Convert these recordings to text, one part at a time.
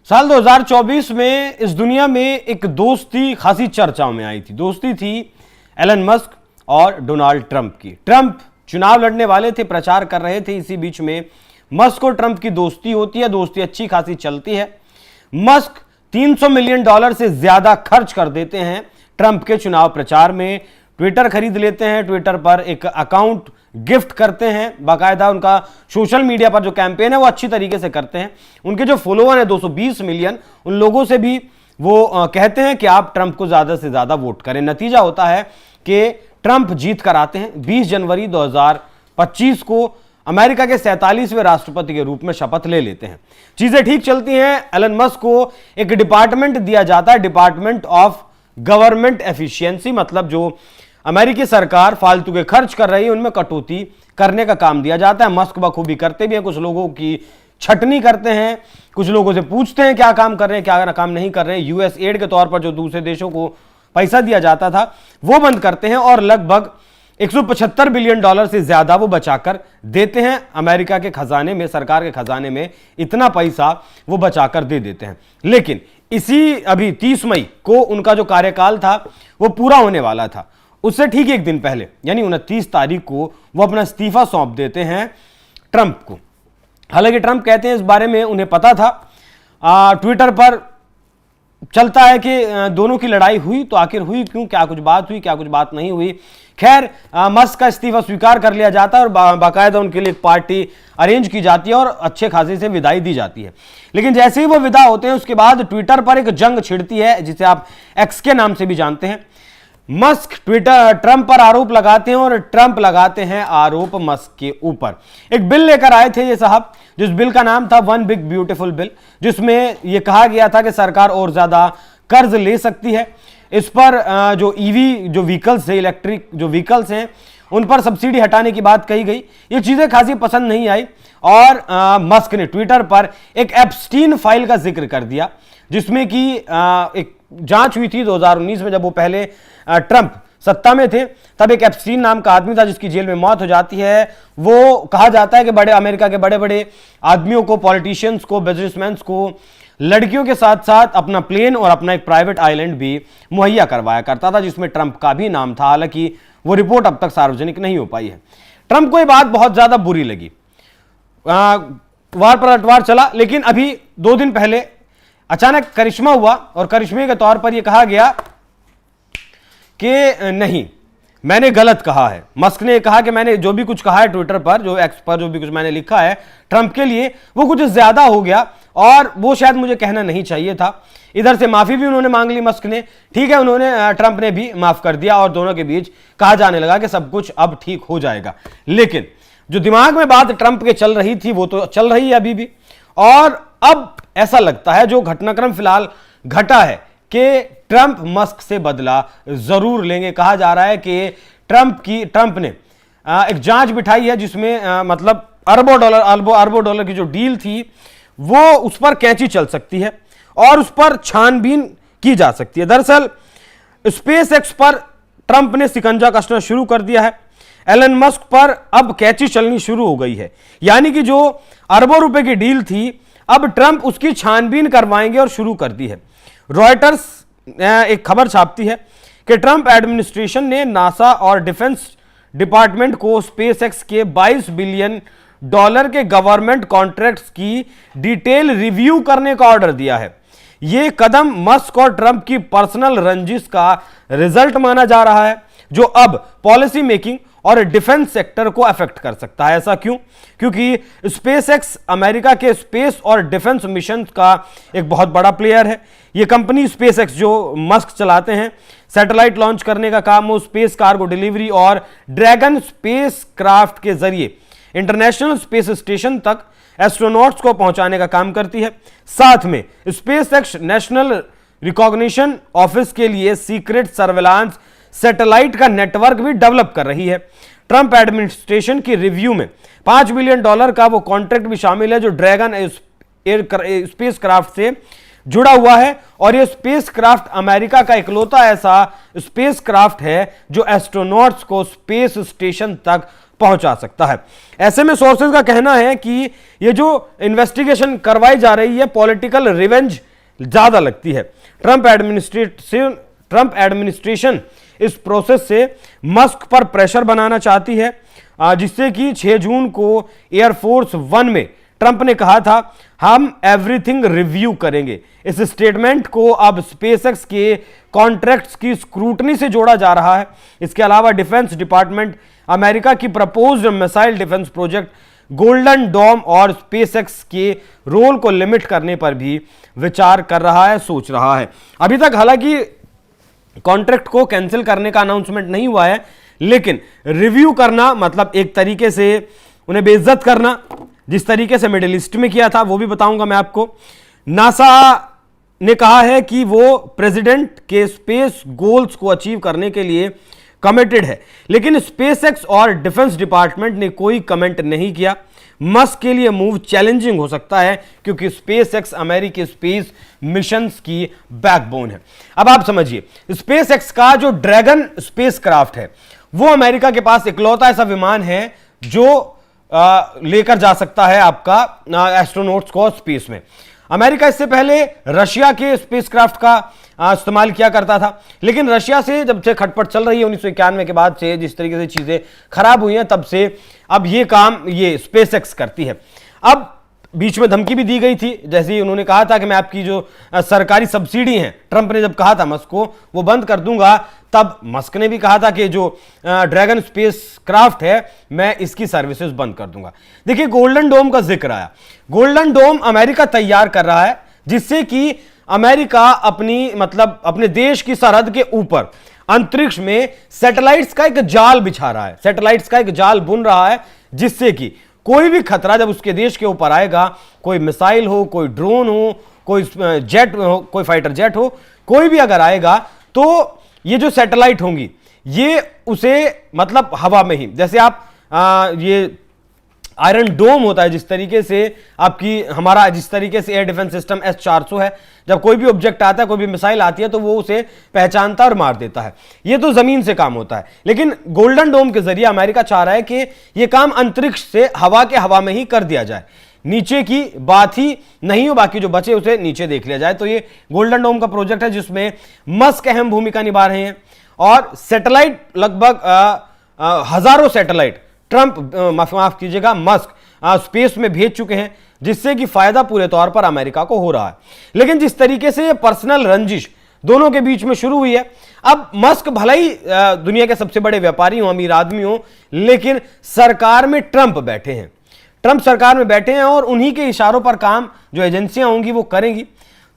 साल 2024 में इस दुनिया में एक दोस्ती खासी चर्चाओं में आई थी। दोस्ती थी एलन मस्क और डोनाल्ड ट्रंप की। ट्रंप चुनाव लड़ने वाले थे, प्रचार कर रहे थे। इसी बीच में मस्क और ट्रंप की दोस्ती होती है, दोस्ती अच्छी खासी चलती है। मस्क $300 मिलियन से ज्यादा खर्च कर देते हैं ट्रंप के चुनाव प्रचार में। ट्विटर खरीद लेते हैं, ट्विटर पर एक अकाउंट गिफ्ट करते हैं, बाकायदा उनका सोशल मीडिया पर जो कैंपेन है वो अच्छी तरीके से करते हैं। उनके जो फॉलोअर है 220 मिलियन, उन लोगों से भी वो कहते हैं कि आप ट्रंप को ज्यादा से ज्यादा वोट करें। नतीजा होता है कि ट्रंप जीत कर आते हैं। 20 जनवरी 2025 को अमेरिका के 47वें राष्ट्रपति के रूप में शपथ ले लेते हैं। चीजें ठीक चलती हैं। एलन मस्क को एक डिपार्टमेंट दिया जाता है, डिपार्टमेंट ऑफ गवर्नमेंट एफिशिएंसी, मतलब जो अमेरिकी सरकार फालतू के खर्च कर रही है उनमें कटौती करने का काम दिया जाता है। मस्क बखूबी करते भी हैं, कुछ लोगों की छटनी करते हैं, कुछ लोगों से पूछते हैं क्या काम कर रहे हैं, क्या काम नहीं कर रहे हैं। यूएस एड के तौर पर जो दूसरे देशों को पैसा दिया जाता था वो बंद करते हैं और लगभग $175 बिलियन से ज्यादा वो बचाकर देते हैं अमेरिका के खजाने में, सरकार के खजाने में इतना पैसा वो बचाकर दे देते हैं। लेकिन इसी अभी 30 मई को उनका जो कार्यकाल था वो पूरा होने वाला था। उससे ठीक एक दिन पहले यानी 29 तारीख को वो अपना इस्तीफा सौंप देते हैं ट्रंप को। हालांकि ट्रंप कहते हैं इस बारे में उन्हें पता था। ट्विटर पर चलता है कि दोनों की लड़ाई हुई तो आखिर हुई क्यों, क्या कुछ बात हुई, क्या कुछ बात नहीं हुई। खैर मस्क का इस्तीफा स्वीकार कर लिया जाता है और बाकायदा उनके लिए एक पार्टी अरेंज की जाती है और अच्छे खासे से विदाई दी जाती है। लेकिन जैसे ही वो विदा होते हैं उसके बाद ट्विटर पर एक जंग छिड़ती है जिसे आप एक्स के नाम से भी जानते हैं। मस्क ट्रंप पर आरोप लगाते हैं और ट्रंप लगाते हैं आरोप मस्क के ऊपर। एक बिल लेकर आए थे ये साहब, जिस बिल का नाम था वन बिग ब्यूटीफुल बिल, जिसमें यह कहा गया था कि सरकार और ज्यादा कर्ज ले सकती है। इस पर जो ईवी जो व्हीकल्स है, इलेक्ट्रिक जो व्हीकल्स हैं, उन पर सब्सिडी हटाने की बात कही गई। ये चीजें खासी पसंद नहीं आई और मस्क ने ट्विटर पर एक एप्स्टीन फाइल का जिक्र कर दिया, जिसमें कि एक जांच हुई थी 2019 में। जब वो पहले ट्रंप सत्ता में थे तब एक एप्स्टीन नाम का आदमी था जिसकी जेल में मौत हो जाती है। वो कहा जाता है कि बड़े अमेरिका के बड़े बड़े आदमियों को, पॉलिटिशियंस को, बिजनेसमैन को लड़कियों के साथ साथ अपना प्लेन और अपना एक प्राइवेट आइलैंड भी मुहैया करवाया करता था, जिसमें ट्रंप का भी नाम था। हालांकि वो रिपोर्ट अब तक सार्वजनिक नहीं हो पाई है। ट्रंप को ये बात बहुत ज्यादा बुरी लगी, वार पलटवार चला। लेकिन अभी 2 दिन पहले अचानक करिश्मा हुआ और करिश्मे के तौर पर यह कहा गया कि नहीं, मैंने गलत कहा है। मस्क ने कहा कि मैंने जो भी कुछ कहा है ट्विटर पर, जो एक्स पर जो भी कुछ मैंने लिखा है ट्रंप के लिए, वो कुछ ज्यादा हो गया और वो शायद मुझे कहना नहीं चाहिए था। इधर से माफी भी उन्होंने मांग ली मस्क ने, ठीक है, उन्होंने ट्रंप ने भी माफ कर दिया और दोनों के बीच कहा जाने लगा कि सब कुछ अब ठीक हो जाएगा। लेकिन जो दिमाग में बात ट्रंप के चल रही थी वो तो चल रही है अभी भी। और अब ऐसा लगता है जो घटनाक्रम फिलहाल घटा है कि ट्रंप मस्क से बदला जरूर लेंगे। कहा जा रहा है कि ट्रंप ने एक जांच बिठाई है जिसमें मतलब अरबों डॉलर की जो डील थी वो उस पर कैंची चल सकती है और उस पर छानबीन की जा सकती है। दरअसल स्पेस एक्स पर ट्रंप ने शिकंजा कसना शुरू कर दिया है। एलन मस्क पर अब कैंची चलनी शुरू हो गई है, यानी कि जो अरबों रुपए की डील थी अब ट्रंप उसकी छानबीन करवाएंगे और शुरू कर दी है। रॉयटर्स एक खबर छापती है कि ट्रंप एडमिनिस्ट्रेशन ने नासा और डिफेंस डिपार्टमेंट को स्पेसएक्स के $22 बिलियन के गवर्नमेंट कॉन्ट्रैक्ट्स की डिटेल रिव्यू करने का ऑर्डर दिया है। यह कदम मस्क और ट्रंप की पर्सनल रंजिश का रिजल्ट माना जा रहा है, जो अब पॉलिसी मेकिंग और डिफेंस सेक्टर को अफेक्ट कर सकता है। ऐसा क्यों? क्योंकि स्पेसएक्स अमेरिका के स्पेस और डिफेंस मिशन का एक बहुत बड़ा प्लेयर है। यह कंपनी स्पेसएक्स जो मस्क चलाते हैं, सैटेलाइट लॉन्च करने का काम वो स्पेस कार्गो डिलीवरी और ड्रैगन स्पेस क्राफ्ट के जरिए इंटरनेशनल स्पेस स्टेशन तक एस्ट्रोनॉट्स को पहुंचाने का काम करती है। साथ में स्पेसएक्स नेशनल रिकॉग्निशन ऑफिस के लिए सीक्रेट सर्वेलांस सैटेलाइट का नेटवर्क भी डेवलप कर रही है। ट्रंप एडमिनिस्ट्रेशन की रिव्यू में $5 बिलियन का वो कॉन्ट्रैक्ट भी शामिल है जो ड्रैगन स्पेस क्राफ्ट से जुड़ा हुआ है और यह स्पेसक्राफ्ट अमेरिका का इकलौता ऐसा स्पेसक्राफ्ट है जो एस्ट्रोनॉट्स को स्पेस स्टेशन तक पहुंचा सकता है। ऐसे में सोर्सेज का कहना है कि यह जो इन्वेस्टिगेशन करवाई जा रही है पॉलिटिकल रिवेंज ज्यादा लगती है। ट्रंप एडमिनिस्ट्रेशन इस प्रोसेस से मस्क पर प्रेशर बनाना चाहती है, जिससे कि 6 जून को एयरफोर्स 1 में ट्रंप ने कहा था हम एवरीथिंग रिव्यू करेंगे। इस स्टेटमेंट को अब स्पेसएक्स के कॉन्ट्रैक्ट्स की स्क्रूटनी से जोड़ा जा रहा है। इसके अलावा डिफेंस डिपार्टमेंट अमेरिका की proposed missile defence project golden dome और स्पेसएक्स के रोल को लिमिट करने पर भी विचार कर रहा है, सोच रहा है। अभी तक हालांकि कॉन्ट्रैक्ट को कैंसिल करने का अनाउंसमेंट नहीं हुआ है, लेकिन रिव्यू करना मतलब एक तरीके से उन्हें बेइज्जत करना, जिस तरीके से मिडिल ईस्ट में किया था वो भी बताऊंगा मैं आपको। नासा ने कहा है कि वो प्रेसिडेंट के स्पेस गोल्स को अचीव करने के लिए कमिटेड है, लेकिन स्पेसएक्स और डिफेंस डिपार्टमेंट ने कोई कमेंट नहीं किया। मस्क के लिए मूव चैलेंजिंग हो सकता है क्योंकि स्पेसएक्स अमेरिकी स्पेस मिशंस की बैकबोन है। अब आप समझिए, स्पेसएक्स का जो ड्रैगन स्पेसक्राफ्ट है वो अमेरिका के पास इकलौता ऐसा विमान है जो लेकर जा सकता है आपका एस्ट्रोनॉट्स को स्पेस में। अमेरिका इससे पहले रशिया के स्पेसक्राफ्ट का इस्तेमाल किया करता था, लेकिन रशिया से जब से खटपट चल रही है 1991 के बाद से, जिस तरीके से चीजें खराब हुई हैं, तब से अब ये काम ये स्पेसएक्स करती है। अब बीच में धमकी भी दी गई थी, जैसे ही उन्होंने कहा था कि मैं आपकी जो सरकारी सब्सिडी है, ट्रंप ने जब कहा था मस्क को वो बंद कर दूंगा, तब मस्क ने भी कहा था कि जो ड्रैगन स्पेस क्राफ्ट है मैं इसकी सर्विसेज बंद कर दूंगा। देखिए, गोल्डन डोम का जिक्र आया। गोल्डन डोम अमेरिका तैयार कर रहा है, जिससे कि अमेरिका अपने देश की सरहद के ऊपर अंतरिक्ष में सैटेलाइट्स का एक जाल बिछा रहा है, सैटेलाइट्स का एक जाल बुन रहा है, जिससे कि कोई भी खतरा जब उसके देश के ऊपर आएगा, कोई मिसाइल हो, कोई ड्रोन हो, कोई जेट हो, कोई फाइटर जेट हो, कोई भी अगर आएगा तो ये जो सैटेलाइट होंगी ये उसे हवा में ही, जैसे आप ये आयरन डोम होता है, जिस तरीके से हमारा जिस तरीके से एयर डिफेंस सिस्टम S-400 है, जब कोई भी ऑब्जेक्ट आता है, कोई भी मिसाइल आती है तो वो उसे पहचानता और मार देता है। ये तो जमीन से काम होता है, लेकिन गोल्डन डोम के जरिए अमेरिका चाह रहा है कि ये काम अंतरिक्ष से हवा में ही कर दिया जाए, नीचे की बात ही नहीं हो, बाकी जो बचे उसे नीचे देख लिया जाए। तो ये गोल्डन डोम का प्रोजेक्ट है जिसमें मस्क अहम भूमिका निभा रहे हैं और सैटेलाइट लगभग हजारों सैटेलाइट ट्रंप माफ कीजिएगा मस्क स्पेस में भेज चुके हैं, जिससे कि फायदा पूरे तौर पर अमेरिका को हो रहा है। लेकिन जिस तरीके से ये पर्सनल रंजिश दोनों के बीच में शुरू हुई है, अब मस्क भले ही दुनिया के सबसे बड़े व्यापारी हो, अमीर आदमी हो, लेकिन सरकार में ट्रंप बैठे हैं, ट्रंप सरकार में बैठे हैं और उन्हीं के इशारों पर काम जो एजेंसियां होंगी वो करेंगी।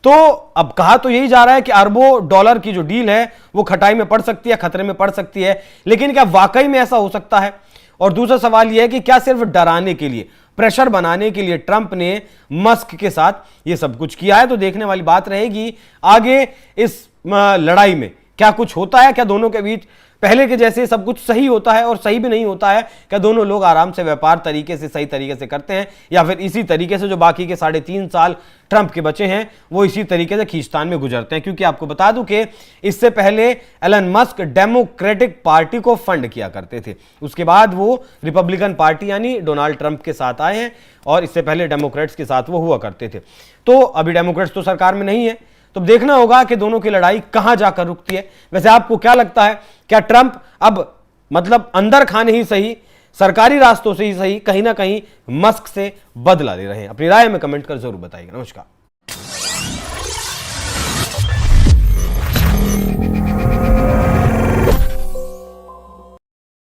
तो अब कहा तो यही जा रहा है कि अरबों डॉलर की जो डील है वो खटाई में पड़ सकती है, खतरे में पड़ सकती है, लेकिन क्या वाकई में ऐसा हो सकता है? और दूसरा सवाल यह है कि क्या सिर्फ डराने के लिए, प्रेशर बनाने के लिए ट्रंप ने मस्क के साथ यह सब कुछ किया है? तो देखने वाली बात रहेगी आगे इस लड़ाई में क्या कुछ होता है, क्या दोनों के बीच पहले के जैसे सब कुछ सही होता है और सही भी नहीं होता है, क्या दोनों लोग आराम से व्यापार तरीके से सही तरीके से करते हैं, या फिर इसी तरीके से जो बाकी के 3.5 साल ट्रंप के बचे हैं वो इसी तरीके से खींचतान में गुजरते हैं? क्योंकि आपको बता दूं कि इससे पहले एलन मस्क डेमोक्रेटिक पार्टी को फंड किया करते थे, उसके बाद वो रिपब्लिकन पार्टी यानी डोनाल्ड ट्रंप के साथ आए हैं और इससे पहले डेमोक्रेट्स के साथ वो हुआ करते थे। तो अभी डेमोक्रेट्स तो सरकार में नहीं है, तो देखना होगा कि दोनों की लड़ाई कहां जाकर रुकती है। वैसे आपको क्या लगता है, क्या ट्रंप अब अंदर खाने ही सही, सरकारी रास्तों से ही सही, कहीं ना कहीं मस्क से बदला ले रहे हैं? अपनी राय में कमेंट कर जरूर बताइएगा। नमस्कार।